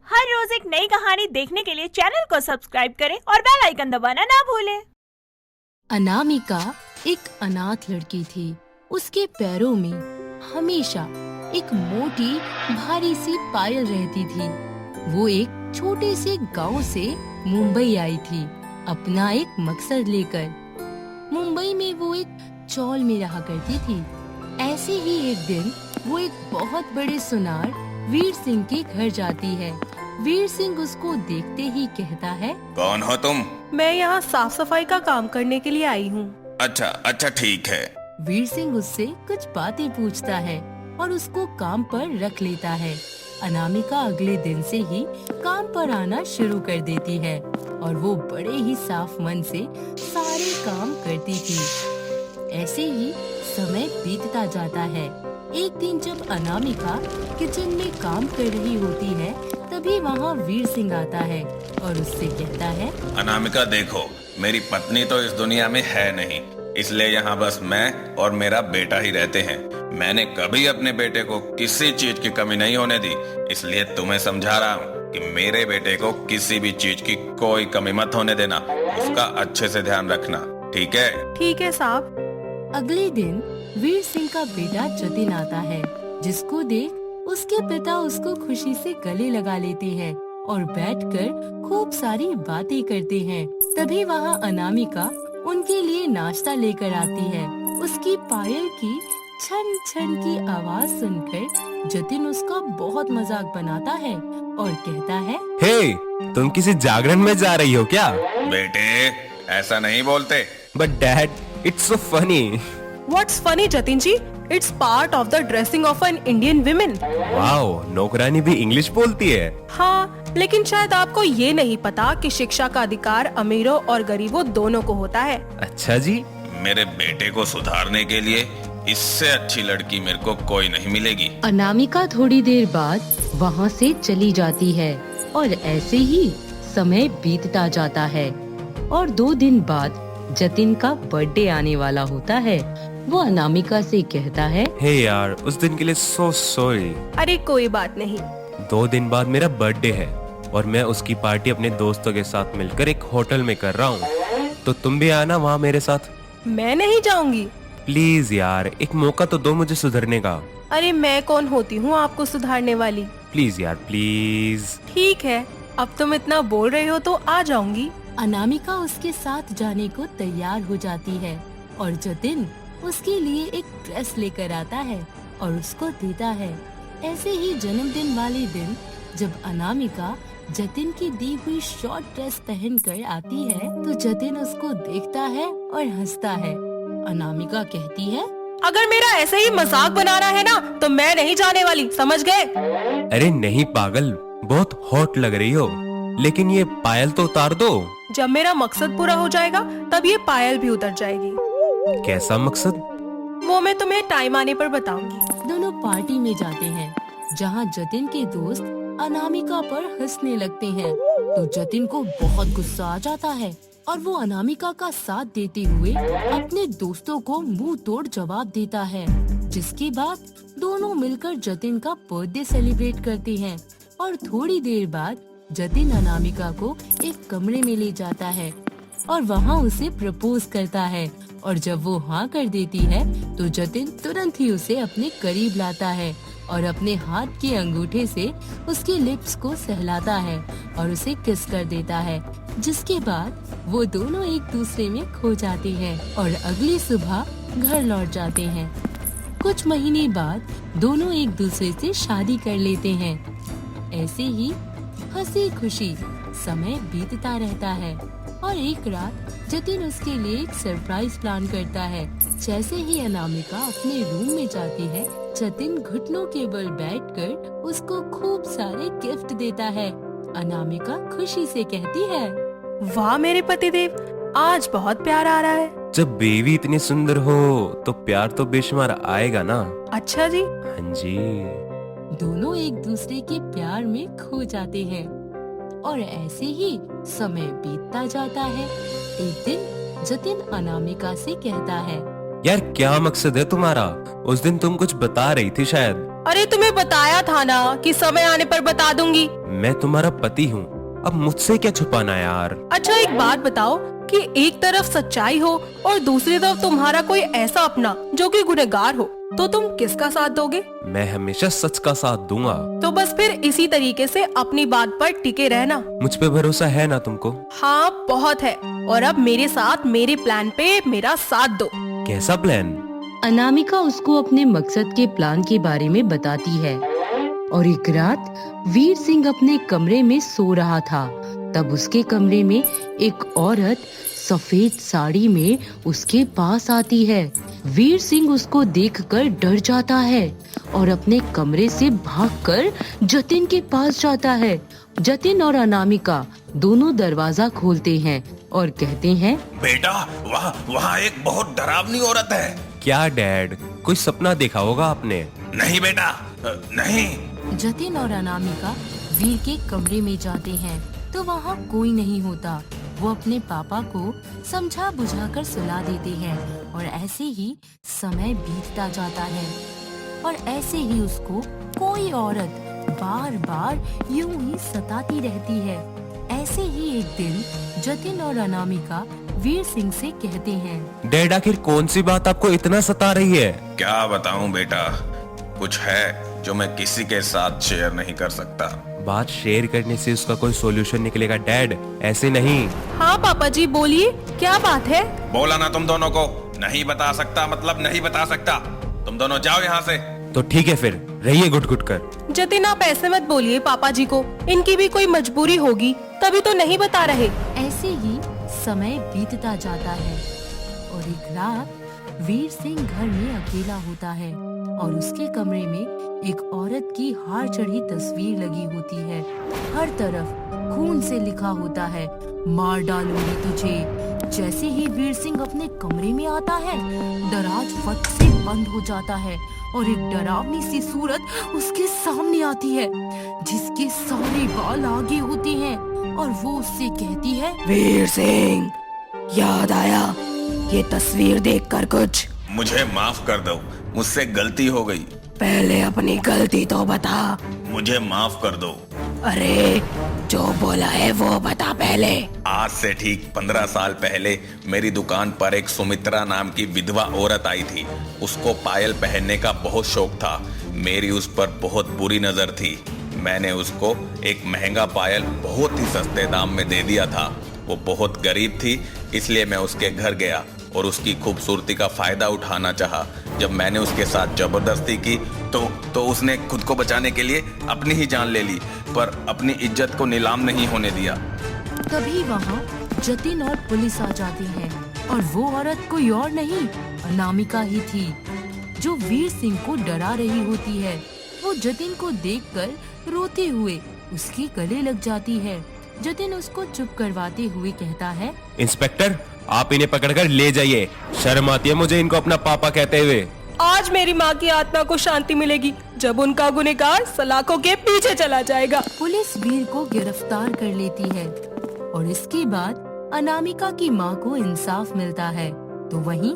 हर रोज एक नई कहानी देखने के लिए चैनल को सब्सक्राइब करें और बेल आइकन दबाना ना भूलें। अनामिका एक अनाथ लड़की थी। उसके पैरों में हमेशा एक मोटी भारी सी पायल रहती थी। वो एक छोटे से गांव से मुंबई आई थी अपना एक मकसद लेकर। मुंबई में वो एक चौल में रहा करती थी। ऐसे ही एक दिन वो एक बहुत बड़े सुनार वीर सिंह के घर जाती है। वीर सिंह उसको देखते ही कहता है, कौन हो तुम? मैं यहाँ साफ सफाई का काम करने के लिए आई हूँ। अच्छा अच्छा ठीक है। वीर सिंह उससे कुछ बातें पूछता है और उसको काम पर रख लेता है। अनामिका अगले दिन से ही काम पर आना शुरू कर देती है और वो बड़े ही साफ मन से सारे काम करती थी। ऐसे ही समय बीतता जाता है। एक दिन जब अनामिका किचन में काम कर रही होती है, तभी वहाँ वीर सिंह आता है और उससे कहता है, अनामिका देखो, मेरी पत्नी तो इस दुनिया में है नहीं, इसलिए यहाँ बस मैं और मेरा बेटा ही रहते हैं। मैंने कभी अपने बेटे को किसी चीज की कमी नहीं होने दी, इसलिए तुम्हें समझा रहा हूँ कि मेरे बेटे को किसी भी चीज की कोई कमी मत होने देना। उसका अच्छे से ध्यान रखना, ठीक है? ठीक है साहब। अगले दिन वीर सिंह का बेटा जतिन आता है, जिसको देख उसके पिता उसको खुशी से गले लगा लेते हैं और बैठकर खूब सारी बातें करते हैं। तभी वहाँ अनामिका उनके लिए नाश्ता लेकर आती है। उसकी पायल की छन छन की आवाज सुनकर जतिन उसका बहुत मजाक बनाता है और कहता है, हे, तुम किसी जागरण में जा रही हो क्या? बेटे ऐसा नहीं बोलते। But dad, it's so funny. What's funny, Jatin ji? It's part of the dressing of an Indian women. Wow, नौकरानी भी इंग्लिश बोलती है। हाँ, लेकिन शायद आपको ये नहीं पता कि शिक्षा का अधिकार अमीरों और गरीबों दोनों को होता है। अच्छा जी। मेरे बेटे को सुधारने के लिए इससे अच्छी लड़की मेरे को कोई नहीं मिलेगी। अनामिका थोड़ी देर बाद वहाँ से चली जाती है और ऐसे ही समय बीतता जाता है और 2 दिन बाद जतिन का बर्थडे आने वाला होता है। वो अनामिका से कहता है, हे यार, उस दिन के लिए सो सॉरी। अरे कोई बात नहीं। 2 दिन बाद मेरा बर्थडे है और मैं उसकी पार्टी अपने दोस्तों के साथ मिलकर एक होटल में कर रहा हूँ, तो तुम भी आना वहाँ मेरे साथ। मैं नहीं जाऊंगी। प्लीज यार, एक मौका तो दो मुझे सुधरने का। अरे मैं कौन होती हूँ आपको सुधारने वाली। प्लीज यार, प्लीज। ठीक है, अब तुम इतना बोल रहे हो तो आ जाऊंगी। अनामिका उसके साथ जाने को तैयार हो जाती है और जतिन उसके लिए एक ड्रेस लेकर आता है और उसको देता है। ऐसे ही जन्मदिन वाले दिन जब अनामिका जतिन की दी हुई शॉर्ट ड्रेस पहनकर आती है, तो जतिन उसको देखता है और हंसता है। अनामिका कहती है, अगर मेरा ऐसे ही मजाक बनाना है ना, तो मैं नहीं जाने वाली, समझ गए? अरे नहीं पागल, बहुत हॉट लग रही हो, लेकिन ये पायल तो उतार दो। जब मेरा मकसद पूरा हो जाएगा तब ये पायल भी उतर जाएगी। कैसा मकसद? वो मैं तुम्हें टाइम आने पर बताऊंगी। दोनों पार्टी में जाते हैं जहाँ जतिन के दोस्त अनामिका पर हंसने लगते हैं, तो जतिन को बहुत गुस्सा आ जाता है और वो अनामिका का साथ देते हुए अपने दोस्तों को मुंह तोड़ जवाब देता है। जिसके बाद दोनों मिलकर जतिन का बर्थडे सेलिब्रेट करते हैं और थोड़ी देर बाद जतिन अनामिका को एक कमरे में ले जाता है और वहाँ उसे प्रपोज करता है। और जब वो हाँ कर देती है, तो जतिन तुरंत ही उसे अपने करीब लाता है और अपने हाथ के अंगूठे से उसके लिप्स को सहलाता है और उसे किस कर देता है। जिसके बाद वो दोनों एक दूसरे में खो जाते हैं और अगली सुबह घर लौट जाते हैं। कुछ महीने बाद दोनों एक दूसरे से शादी कर लेते हैं। ऐसे ही हंसी खुशी समय बीतता रहता है और एक रात जतिन उसके लिए एक सरप्राइज प्लान करता है। जैसे ही अनामिका अपने रूम में जाती है, जतिन घुटनों के बल बैठकर उसको खूब सारे गिफ्ट देता है। अनामिका खुशी से कहती है, वाह मेरे पतिदेव, आज बहुत प्यार आ रहा है। जब बेबी इतनी सुंदर हो तो प्यार तो बेशुमार आएगा ना। अच्छा जी। हाँ जी। दोनों एक दूसरे के प्यार में खो जाते हैं और ऐसे ही समय बीतता जाता है। एक दिन जतिन अनामिका से कहता है, यार क्या मकसद है तुम्हारा? उस दिन तुम कुछ बता रही थी शायद। अरे तुम्हें बताया था ना कि समय आने पर बता दूंगी। मैं तुम्हारा पति हूँ, अब मुझसे क्या छुपाना यार। अच्छा एक बात बताओ कि एक तरफ सच्चाई हो और दूसरी तरफ तुम्हारा कोई ऐसा अपना जो कि गुनहगार हो, तो तुम किसका साथ दोगे? मैं हमेशा सच का साथ दूंगा। तो बस फिर इसी तरीके से अपनी बात पर टिके रहना। मुझ पे भरोसा है ना तुमको? हाँ बहुत है। और अब मेरे साथ मेरे प्लान पे मेरा साथ दो। कैसा प्लान? अनामिका उसको अपने मकसद के प्लान के बारे में बताती है। और एक रात वीर सिंह अपने कमरे में सो रहा था, तब उसके कमरे में एक औरत सफेद साड़ी में उसके पास आती है। वीर सिंह उसको देखकर डर जाता है और अपने कमरे से भागकर जतिन के पास जाता है। जतिन और अनामिका दोनों दरवाजा खोलते हैं और कहते हैं, बेटा वहाँ एक बहुत डरावनी औरत है। क्या डैड, कोई सपना देखा होगा आपने? नहीं बेटा, नहीं। जतिन और अनामिका वीर के कमरे में जाते हैं तो वहाँ कोई नहीं होता। वो अपने पापा को समझा बुझाकर सुला देते हैं और ऐसे ही समय बीतता जाता है। और ऐसे ही उसको कोई औरत बार बार यूं ही सताती रहती है। ऐसे ही एक दिन जतिन और अनामिका वीर सिंह से कहते हैं, डैड आखिर कौन सी बात आपको इतना सता रही है? क्या बताऊं बेटा, कुछ है जो मैं किसी के साथ शेयर नहीं कर सकता। बात शेयर करने से उसका कोई सॉल्यूशन निकलेगा डैड, ऐसे नहीं। हाँ पापा जी बोलिए, क्या बात है? बोला ना तुम दोनों को, नहीं बता सकता मतलब नहीं बता सकता। तुम दोनों जाओ यहाँ से। तो ठीक है फिर, रहिए घुट घुट कर। जतिन आप ऐसे मत बोलिए पापा जी को, इनकी भी कोई मजबूरी होगी तभी तो नहीं बता रहे। ऐसे ही समय बीतता जाता है और एक रात वीर सिंह घर में अकेला होता है और उसके कमरे में एक औरत की हार चढ़ी तस्वीर लगी होती है। हर तरफ खून से लिखा होता है, मार डालूंगी तुझे। जैसे ही वीर सिंह अपने कमरे में आता है, दराज फट से बंद हो जाता है और एक डरावनी सी सूरत उसके सामने आती है जिसके सारे बाल आगे होते हैं और वो उससे कहती है, वीर सिंह, याद आया ये तस्वीर देखकर कुछ? मुझे माफ कर दो, मुझसे गलती हो गई। पहले अपनी गलती तो बता। मुझे माफ कर दो। अरे जो बोला है वो बता पहले। आज से ठीक 15 साल पहले मेरी दुकान पर एक सुमित्रा नाम की विधवा औरत आई थी। उसको पायल पहनने का बहुत शौक था। मेरी उस पर बहुत बुरी नजर थी। मैंने उसको एक महंगा पायल बहुत ही सस्ते दाम में दे दिया था। वो बहुत गरीब थी, इसलिए मैं उसके घर गया और उसकी खूबसूरती का फायदा उठाना चाहा। जब मैंने उसके साथ जबरदस्ती की तो उसने खुद को बचाने के लिए अपनी ही जान ले ली, पर अपनी इज्जत को नीलाम नहीं होने दिया। तभी वहाँ जतिन और पुलिस आ जाती है और वो औरत कोई और नहीं, अनामिका ही थी जो वीर सिंह को डरा रही होती है। वो जतिन को देखकर रोते हुए उसके गले लग जाती है। जतिन उसको चुप करवाते हुए कहता है, इंस्पेक्टर, आप इन्हें पकड़कर ले जाइए। शर्म आती है मुझे इनको अपना पापा कहते हुए। आज मेरी माँ की आत्मा को शांति मिलेगी जब उनका गुनहगार सलाखों के पीछे चला जाएगा। पुलिस वीर को गिरफ्तार कर लेती है और इसके बाद अनामिका की माँ को इंसाफ मिलता है। तो वहीं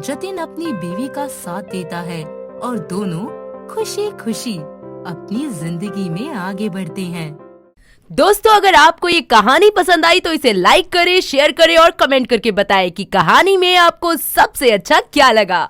जतिन अपनी बीवी का साथ देता है और दोनों खुशी खुशी अपनी जिंदगी में आगे बढ़ते हैं। दोस्तों, अगर आपको ये कहानी पसंद आई तो इसे लाइक करें, शेयर करें और कमेंट करके बताएं कि कहानी में आपको सबसे अच्छा क्या लगा।